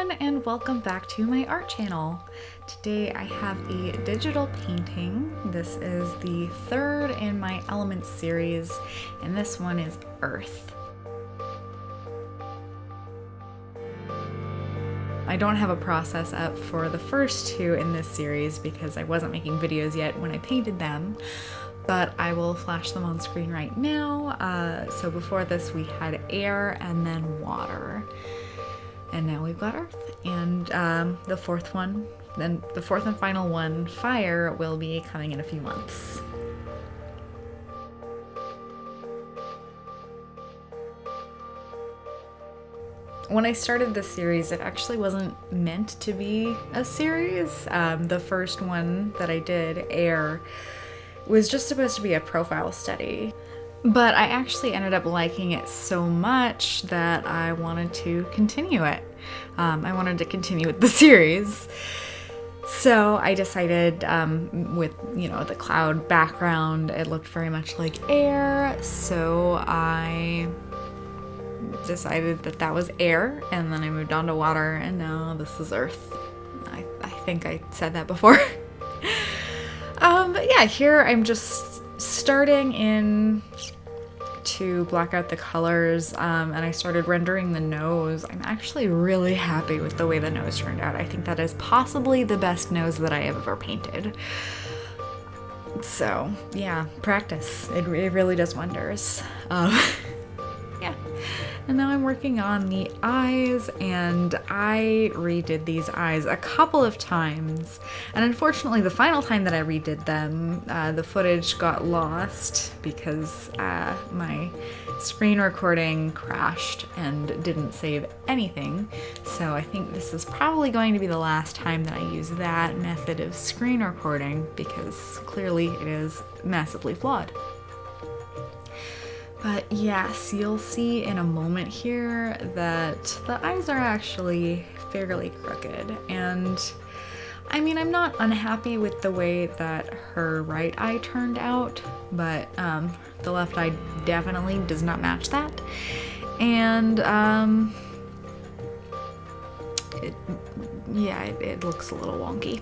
everyone, and welcome back to my art channel. Today I have a digital painting. This is the third in my Elements series, and this one is Earth. I don't have a process up for the first two in this series because I wasn't making videos yet when I painted them, but I will flash them on screen right now. So before this we had air and then water. And now we've got Earth, and the fourth one, then the fourth and final one, Fire, will be coming in a few months. When I started this series, it actually wasn't meant to be a series. The first one that I did, Air, was just supposed to be a profile study. But I actually ended up liking it so much that I wanted to continue it. I wanted to continue with the series. So I decided with, the cloud background, it looked very much like air. So I decided that that was air, and then I moved on to water, and now this is Earth. I think I said that before. But yeah, here I'm just starting in to black out the colors, and I started rendering the nose. I'm actually really happy with the way the nose turned out. I think that is possibly the best nose that I have ever painted. So yeah, practice. It really does wonders. Yeah. And now I'm working on the eyes, and I redid these eyes a couple of times. And unfortunately, the final time that I redid them, the footage got lost because my screen recording crashed and didn't save anything. So I think this is probably going to be the last time that I use that method of screen recording, because clearly it is massively flawed. But yes, you'll see in a moment here that the eyes are actually fairly crooked. And I mean, I'm not unhappy with the way that her right eye turned out, but the left eye definitely does not match that. And it looks a little wonky.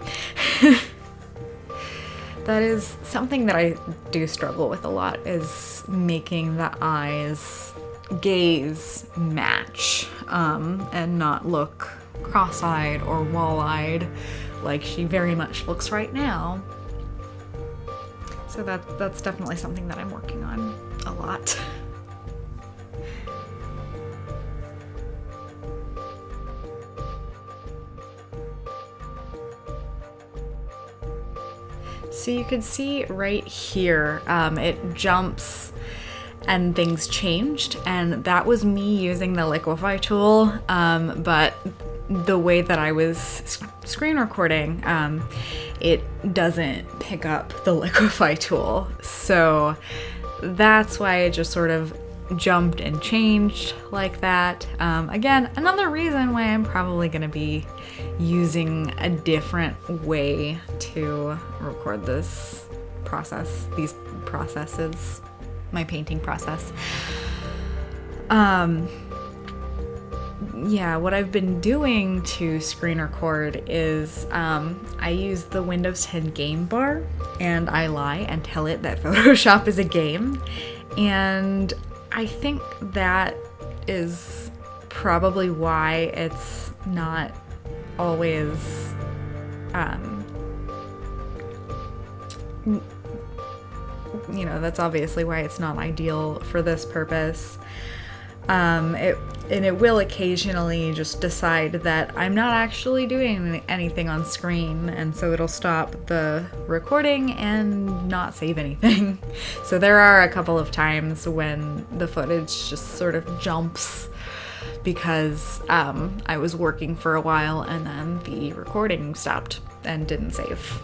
That is something that I do struggle with a lot, is making the eyes gaze match and not look cross-eyed or wall-eyed like she very much looks right now. So that's definitely something that I'm working on a lot. So you can see right here, it jumps and things changed, and that was me using the liquify tool, but the way that I was screen recording, it doesn't pick up the liquify tool. So that's why it just sort of jumped and changed like that. Again, another reason why I'm probably going to be using a different way to record this process, these processes, my painting process. Yeah, what I've been doing to screen record is I use the Windows 10 game bar, and I lie and tell it that Photoshop is a game, and I think that is probably why it's not always that's obviously why it's not ideal for this purpose. It will occasionally just decide that I'm not actually doing anything on screen, and so it'll stop the recording and not save anything. So there are a couple of times when the footage just sort of jumps because I was working for a while and then the recording stopped and didn't save.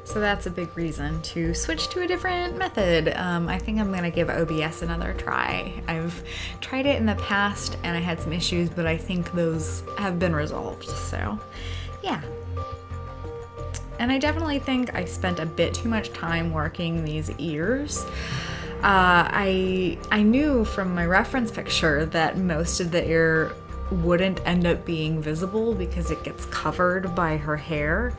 So that's a big reason to switch to a different method. I think I'm gonna give OBS another try. I've tried it in the past and I had some issues, but I think those have been resolved, so yeah. And I definitely think I spent a bit too much time working these ears. I knew from my reference picture that most of the ear wouldn't end up being visible because it gets covered by her hair.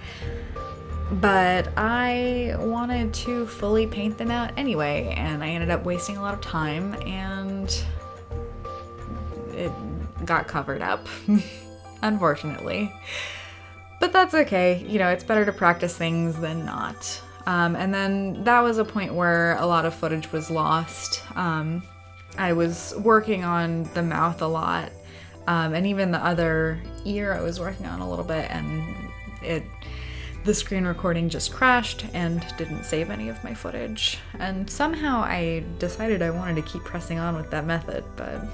But I wanted to fully paint them out anyway, and I ended up wasting a lot of time, and it got covered up, unfortunately. But that's okay, you know, it's better to practice things than not. And then that was a point where a lot of footage was lost. I was working on the mouth a lot, and even the other ear I was working on a little bit, and the screen recording just crashed and didn't save any of my footage. And somehow I decided I wanted to keep pressing on with that method, but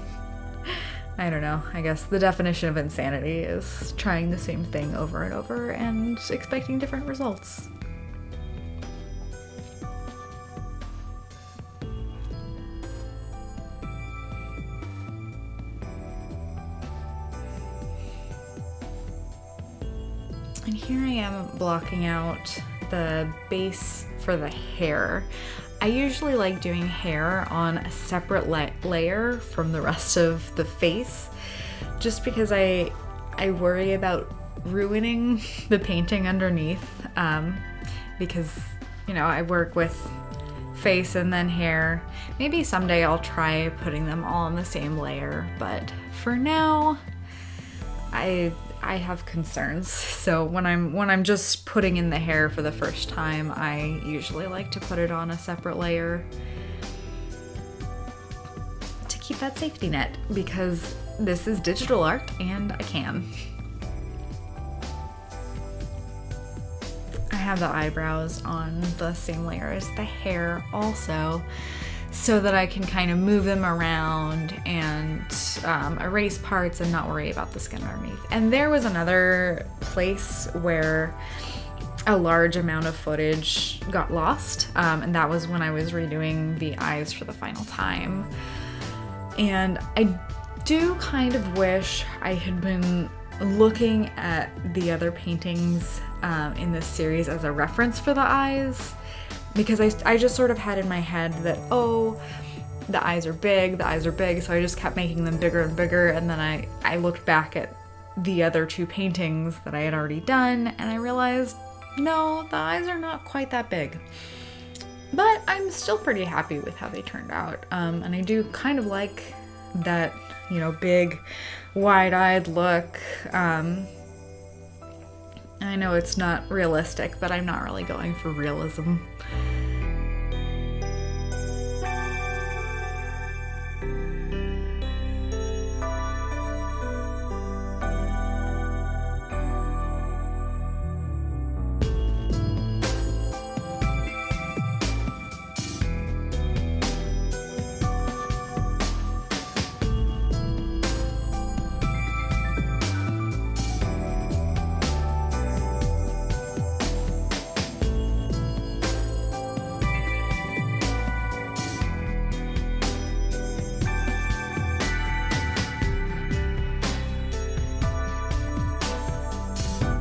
I don't know. I guess the definition of insanity is trying the same thing over and over and expecting different results. And here I am blocking out the base for the hair. I usually like doing hair on a separate layer from the rest of the face, just because I worry about ruining the painting underneath, because, you know, I work with face and then hair. Maybe someday I'll try putting them all on the same layer, but for now, I have concerns. So when I'm just putting in the hair for the first time, I usually like to put it on a separate layer to keep that safety net, because this is digital art and I can. I have the eyebrows on the same layer as the hair also, so that I can kind of move them around and erase parts and not worry about the skin underneath. And there was another place where a large amount of footage got lost, and that was when I was redoing the eyes for the final time. And I do kind of wish I had been looking at the other paintings in this series as a reference for the eyes, because I just sort of had in my head that, oh, the eyes are big, so I just kept making them bigger and bigger, and then I looked back at the other two paintings that I had already done, and I realized, no, the eyes are not quite that big. But I'm still pretty happy with how they turned out, and I do kind of like that, you know, big, wide-eyed look. I know it's not realistic, but I'm not really going for realism.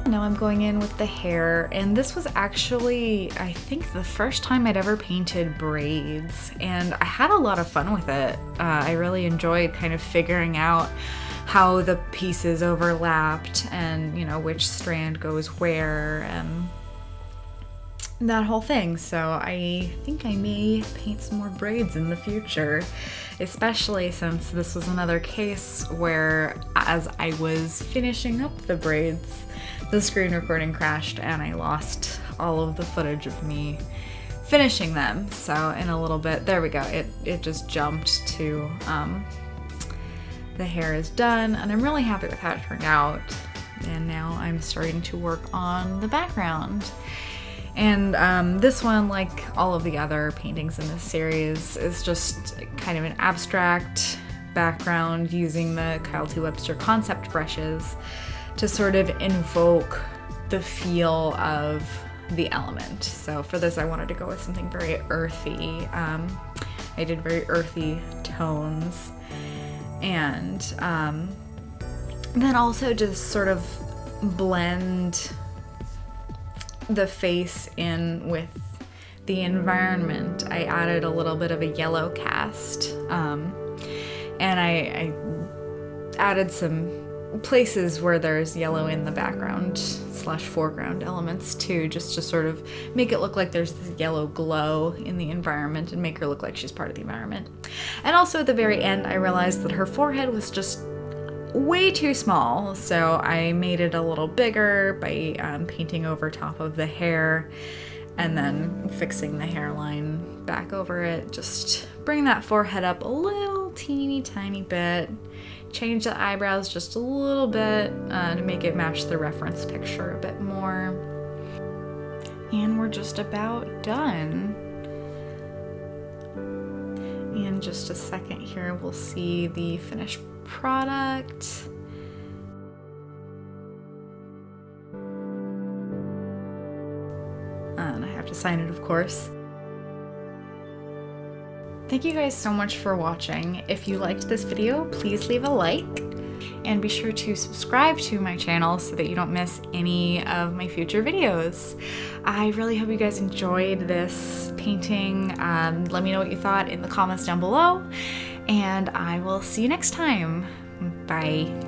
Now I'm going in with the hair, and this was actually, I think, the first time I'd ever painted braids, and I had a lot of fun with it. I really enjoyed kind of figuring out how the pieces overlapped and, you know, which strand goes where and that whole thing. So I think I may paint some more braids in the future, especially since this was another case where, as I was finishing up the braids, the screen recording crashed and I lost all of the footage of me finishing them. So in a little bit, there we go, it just jumped to the hair is done, and I'm really happy with how it turned out. And now I'm starting to work on the background. And this one, like all of the other paintings in this series, is just kind of an abstract background using the Kyle T. Webster concept brushes to sort of invoke the feel of the element. So for this, I wanted to go with something very earthy. I did very earthy tones, and then also just sort of blend the face in with the environment, I added a little bit of a yellow cast, and I added some places where there's yellow in the background / foreground elements too, just to sort of make it look like there's this yellow glow in the environment and make her look like she's part of the environment. And also at the very end, I realized that her forehead was just way too small, so I made it a little bigger by painting over top of the hair and then fixing the hairline back over it. Just bring that forehead up a little teeny tiny bit. Change the eyebrows just a little bit to make it match the reference picture a bit more. And we're just about done. In just a second here, we'll see the finished product. And I have to sign it, of course. Thank you guys so much for watching. If you liked this video, please leave a like and be sure to subscribe to my channel so that you don't miss any of my future videos. I really hope you guys enjoyed this painting. Let me know what you thought in the comments down below, and I will see you next time. Bye.